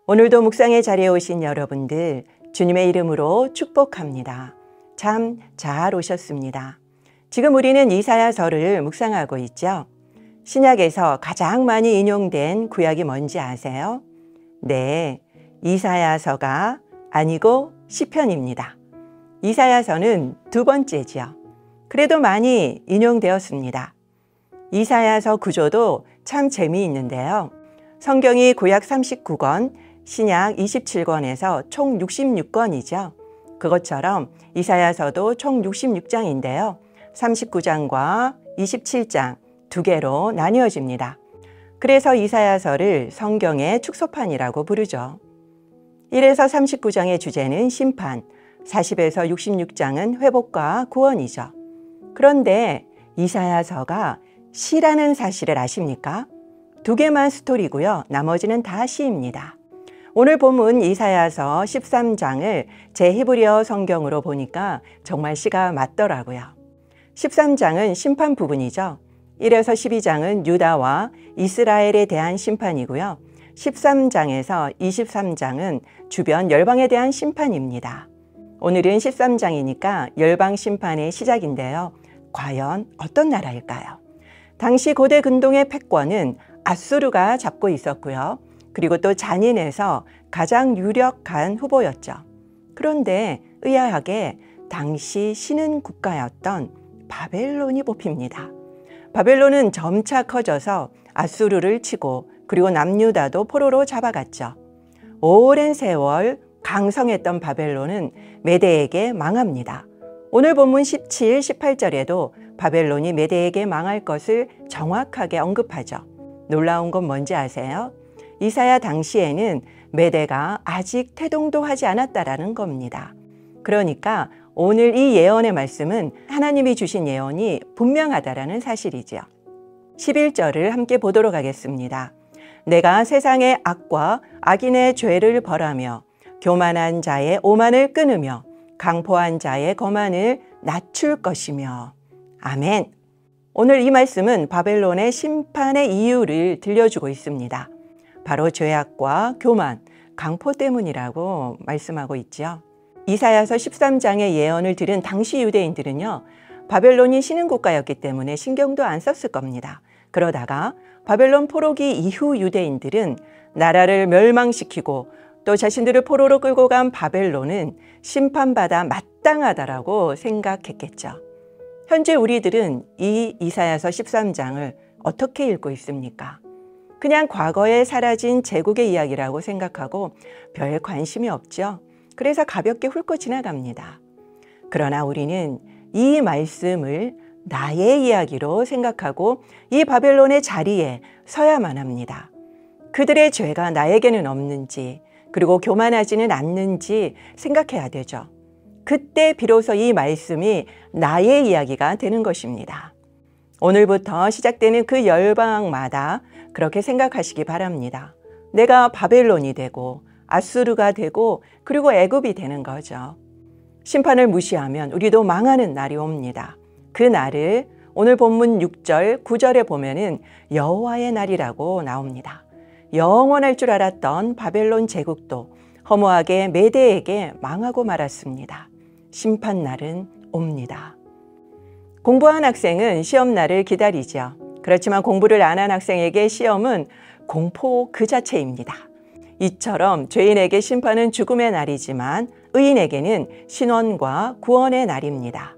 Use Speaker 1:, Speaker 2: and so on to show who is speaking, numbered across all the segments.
Speaker 1: 오늘도 묵상의 자리에 오신 여러분들 주님의 이름으로 축복합니다. 참 잘 오셨습니다. 지금 우리는 이사야서를 묵상하고 있죠. 신약에서 가장 많이 인용된 구약이 뭔지 아세요? 네, 이사야서가 아니고 시편입니다. 이사야서는 두 번째지요. 그래도 많이 인용되었습니다. 이사야서 구조도 참 재미있는데요. 성경이 구약 39권, 신약 27권에서 총 66권이죠. 그것처럼 이사야서도 총 66장인데요. 39장과 27장 두 개로 나뉘어집니다. 그래서 이사야서를 성경의 축소판이라고 부르죠. 1에서 39장의 주제는 심판, 40에서 66장은 회복과 구원이죠. 그런데 이사야서가 시라는 사실을 아십니까? 두 개만 스토리고요. 나머지는 다 시입니다. 오늘 본문 이사야서 13장을 제 히브리어 성경으로 보니까 정말 시가 맞더라고요. 13장은 심판 부분이죠. 1에서 12장은 유다와 이스라엘에 대한 심판이고요. 13장에서 23장은 주변 열방에 대한 심판입니다. 오늘은 13장이니까 열방 심판의 시작인데요. 과연 어떤 나라일까요? 당시 고대 근동의 패권은 아수르가 잡고 있었고요. 그리고 또 잔인해서 가장 유력한 후보였죠. 그런데 의아하게 당시 신흥 국가였던 바벨론이 뽑힙니다. 바벨론은 점차 커져서 아수르를 치고 그리고 남유다도 포로로 잡아갔죠. 오랜 세월 강성했던 바벨론은 메대에게 망합니다. 오늘 본문 17, 18절에도 바벨론이 메대에게 망할 것을 정확하게 언급하죠. 놀라운 건 뭔지 아세요? 이사야 당시에는 메대가 아직 태동도 하지 않았다라는 겁니다. 그러니까 오늘 이 예언의 말씀은 하나님이 주신 예언이 분명하다라는 사실이죠. 11절을 함께 보도록 하겠습니다. 내가 세상의 악과 악인의 죄를 벌하며 교만한 자의 오만을 끊으며 강포한 자의 거만을 낮출 것이며. 아멘. 오늘 이 말씀은 바벨론의 심판의 이유를 들려주고 있습니다. 바로 죄악과 교만, 강포 때문이라고 말씀하고 있죠. 이사야서 13장의 예언을 들은 당시 유대인들은요, 바벨론이 신흥국가였기 때문에 신경도 안 썼을 겁니다. 그러다가 바벨론 포로기 이후 유대인들은 나라를 멸망시키고 또 자신들을 포로로 끌고 간 바벨론은 심판받아 마땅하다라고 생각했겠죠. 현재 우리들은 이 이사야서 13장을 어떻게 읽고 있습니까? 그냥 과거에 사라진 제국의 이야기라고 생각하고 별 관심이 없죠. 그래서 가볍게 훑고 지나갑니다. 그러나 우리는 이 말씀을 나의 이야기로 생각하고 이 바벨론의 자리에 서야만 합니다. 그들의 죄가 나에게는 없는지 그리고 교만하지는 않는지 생각해야 되죠. 그때 비로소 이 말씀이 나의 이야기가 되는 것입니다. 오늘부터 시작되는 그 열방마다 그렇게 생각하시기 바랍니다. 내가 바벨론이 되고 아수르가 되고 그리고 애굽이 되는 거죠. 심판을 무시하면 우리도 망하는 날이 옵니다. 그 날을 오늘 본문 6절, 9절에 보면은 여호와의 날이라고 나옵니다. 영원할 줄 알았던 바벨론 제국도 허무하게 메대에게 망하고 말았습니다. 심판 날은 옵니다. 공부한 학생은 시험 날을 기다리죠. 그렇지만 공부를 안 한 학생에게 시험은 공포 그 자체입니다. 이처럼 죄인에게 심판은 죽음의 날이지만 의인에게는 신원과 구원의 날입니다.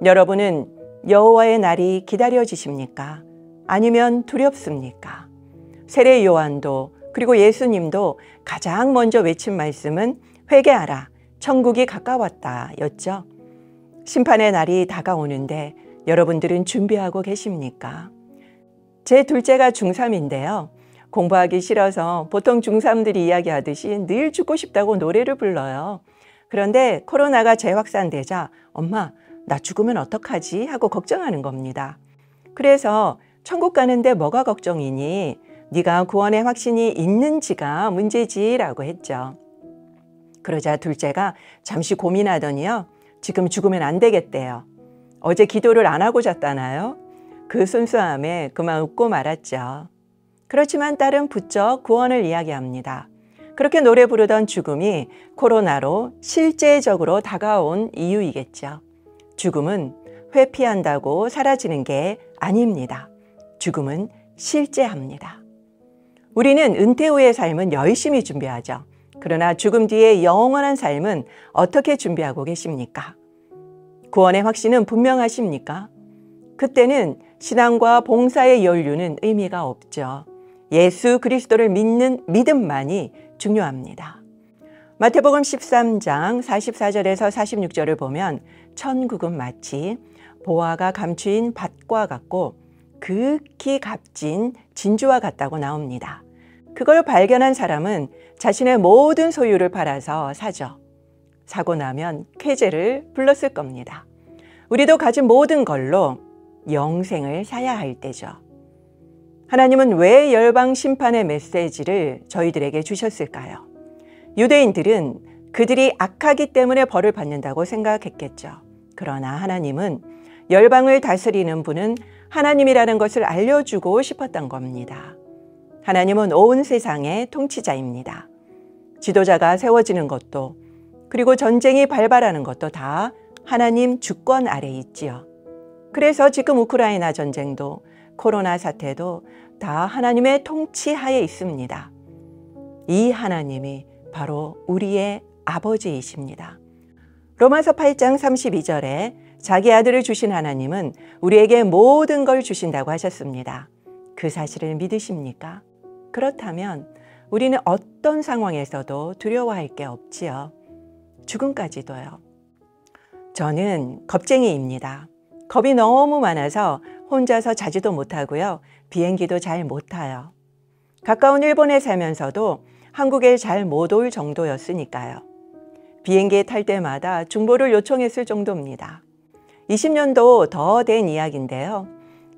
Speaker 1: 여러분은 여호와의 날이 기다려지십니까? 아니면 두렵습니까? 세례 요한도 그리고 예수님도 가장 먼저 외친 말씀은 회개하라, 천국이 가까웠다 였죠. 심판의 날이 다가오는데 여러분들은 준비하고 계십니까? 제 둘째가 중3인데요. 공부하기 싫어서 보통 중3들이 이야기하듯이 늘 죽고 싶다고 노래를 불러요. 그런데 코로나가 재확산되자 엄마 나 죽으면 어떡하지 하고 걱정하는 겁니다. 그래서 천국 가는데 뭐가 걱정이니? 네가 구원의 확신이 있는지가 문제지라고 했죠. 그러자 둘째가 잠시 고민하더니요. 지금 죽으면 안 되겠대요. 어제 기도를 안 하고 잤다나요? 그 순수함에 그만 웃고 말았죠. 그렇지만 딸은 부쩍 구원을 이야기합니다. 그렇게 노래 부르던 죽음이 코로나로 실제적으로 다가온 이유이겠죠. 죽음은 회피한다고 사라지는 게 아닙니다. 죽음은 실제합니다. 우리는 은퇴 후의 삶은 열심히 준비하죠. 그러나 죽음 뒤의 영원한 삶은 어떻게 준비하고 계십니까? 구원의 확신은 분명하십니까? 그때는 신앙과 봉사의 연륜은 의미가 없죠. 예수 그리스도를 믿는 믿음만이 중요합니다. 마태복음 13장 44절에서 46절을 보면 천국은 마치 보화가 감추인 밭과 같고 극히 값진 진주와 같다고 나옵니다. 그걸 발견한 사람은 자신의 모든 소유를 팔아서 사죠. 사고 나면 쾌재를 불렀을 겁니다. 우리도 가진 모든 걸로 영생을 사야 할 때죠. 하나님은 왜 열방 심판의 메시지를 저희들에게 주셨을까요? 유대인들은 그들이 악하기 때문에 벌을 받는다고 생각했겠죠. 그러나 하나님은 열방을 다스리는 분은 하나님이라는 것을 알려주고 싶었던 겁니다. 하나님은 온 세상의 통치자입니다. 지도자가 세워지는 것도 그리고 전쟁이 발발하는 것도 다 하나님 주권 아래 있지요. 그래서 지금 우크라이나 전쟁도 코로나 사태도 다 하나님의 통치하에 있습니다. 이 하나님이 바로 우리의 아버지이십니다. 로마서 8장 32절에 자기 아들을 주신 하나님은 우리에게 모든 걸 주신다고 하셨습니다. 그 사실을 믿으십니까? 그렇다면 우리는 어떤 상황에서도 두려워할 게 없지요. 죽음까지도요. 저는 겁쟁이입니다. 겁이 너무 많아서 혼자서 자지도 못하고요. 비행기도 잘 못 타요. 가까운 일본에 살면서도 한국에 잘 못 올 정도였으니까요. 비행기에 탈 때마다 중보를 요청했을 정도입니다. 20년도 더 된 이야기인데요.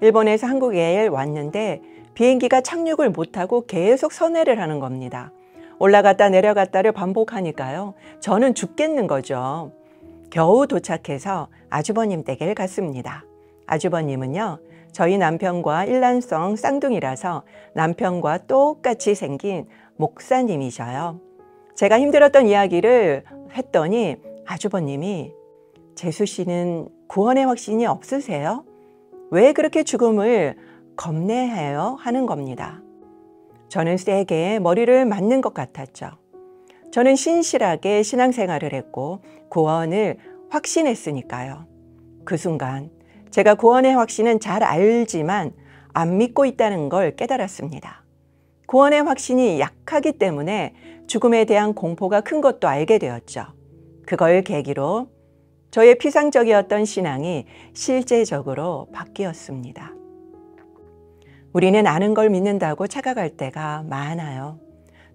Speaker 1: 일본에서 한국에 왔는데 비행기가 착륙을 못하고 계속 선회를 하는 겁니다. 올라갔다 내려갔다를 반복하니까요. 저는 죽겠는 거죠. 겨우 도착해서 아주버님 댁에 갔습니다. 아주버님은요. 저희 남편과 일란성 쌍둥이라서 남편과 똑같이 생긴 목사님이셔요. 제가 힘들었던 이야기를 했더니 아주버님이 재수 씨는 구원의 확신이 없으세요? 왜 그렇게 죽음을 겁내해요? 하는 겁니다. 저는 세게 머리를 맞는 것 같았죠. 저는 신실하게 신앙생활을 했고 구원을 확신했으니까요. 그 순간 제가 구원의 확신은 잘 알지만 안 믿고 있다는 걸 깨달았습니다. 구원의 확신이 약하기 때문에 죽음에 대한 공포가 큰 것도 알게 되었죠. 그걸 계기로 저의 피상적이었던 신앙이 실제적으로 바뀌었습니다. 우리는 아는 걸 믿는다고 착각할 때가 많아요.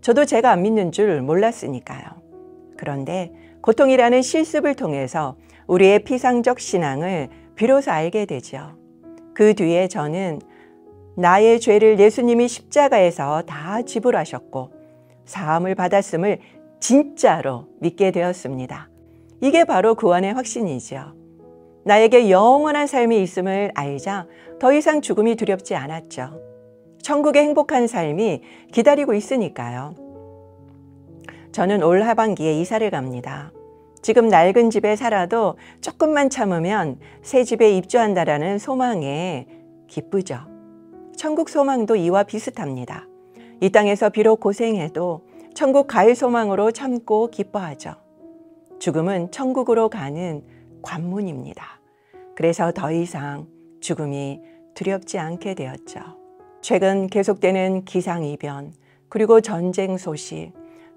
Speaker 1: 저도 제가 안 믿는 줄 몰랐으니까요. 그런데 고통이라는 실습을 통해서 우리의 피상적 신앙을 비로소 알게 되죠. 그 뒤에 저는 나의 죄를 예수님이 십자가에서 다 지불하셨고 사함을 받았음을 진짜로 믿게 되었습니다. 이게 바로 구원의 확신이죠. 나에게 영원한 삶이 있음을 알자 더 이상 죽음이 두렵지 않았죠. 천국의 행복한 삶이 기다리고 있으니까요. 저는 올 하반기에 이사를 갑니다. 지금 낡은 집에 살아도 조금만 참으면 새 집에 입주한다라는 소망에 기쁘죠. 천국 소망도 이와 비슷합니다. 이 땅에서 비록 고생해도 천국 갈 소망으로 참고 기뻐하죠. 죽음은 천국으로 가는 관문입니다. 그래서 더 이상 죽음이 두렵지 않게 되었죠. 최근 계속되는 기상이변, 그리고 전쟁 소식,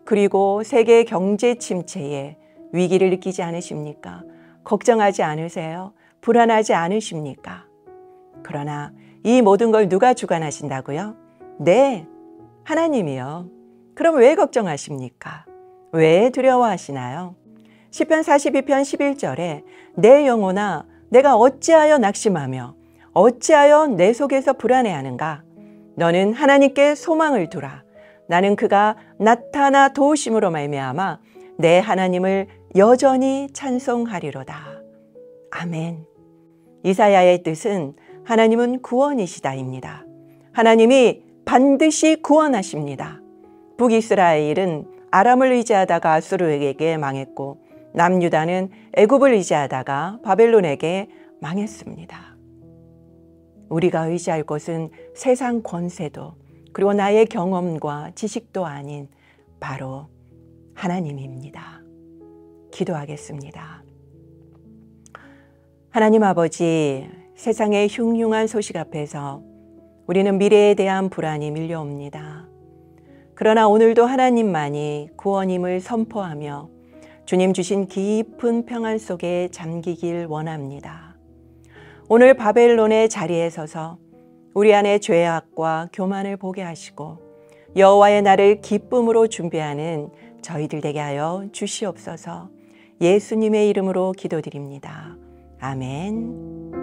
Speaker 1: 그리고 세계 경제 침체에 위기를 느끼지 않으십니까? 걱정하지 않으세요? 불안하지 않으십니까? 그러나 이 모든 걸 누가 주관하신다고요? 네, 하나님이요. 그럼 왜 걱정하십니까? 왜 두려워하시나요? 시편 42편 11절에 내 영혼아 내가 어찌하여 낙심하며 어찌하여 내 속에서 불안해하는가? 너는 하나님께 소망을 두라. 나는 그가 나타나 도우심으로 말미암아 내 하나님을 여전히 찬송하리로다. 아멘. 이사야의 뜻은 하나님은 구원이시다입니다. 하나님이 반드시 구원하십니다. 북이스라엘은 아람을 의지하다가 아수르에게 망했고 남유다는 애굽을 의지하다가 바벨론에게 망했습니다. 우리가 의지할 것은 세상 권세도 그리고 나의 경험과 지식도 아닌 바로 하나님입니다. 기도하겠습니다. 하나님 아버지, 세상의 흉흉한 소식 앞에서 우리는 미래에 대한 불안이 밀려옵니다. 그러나 오늘도 하나님만이 구원임을 선포하며 주님 주신 깊은 평안 속에 잠기길 원합니다. 오늘 바벨론의 자리에 서서 우리 안에 죄악과 교만을 보게 하시고 여호와의 날을 기쁨으로 준비하는 저희들 되게 하여 주시옵소서. 예수님의 이름으로 기도드립니다. 아멘.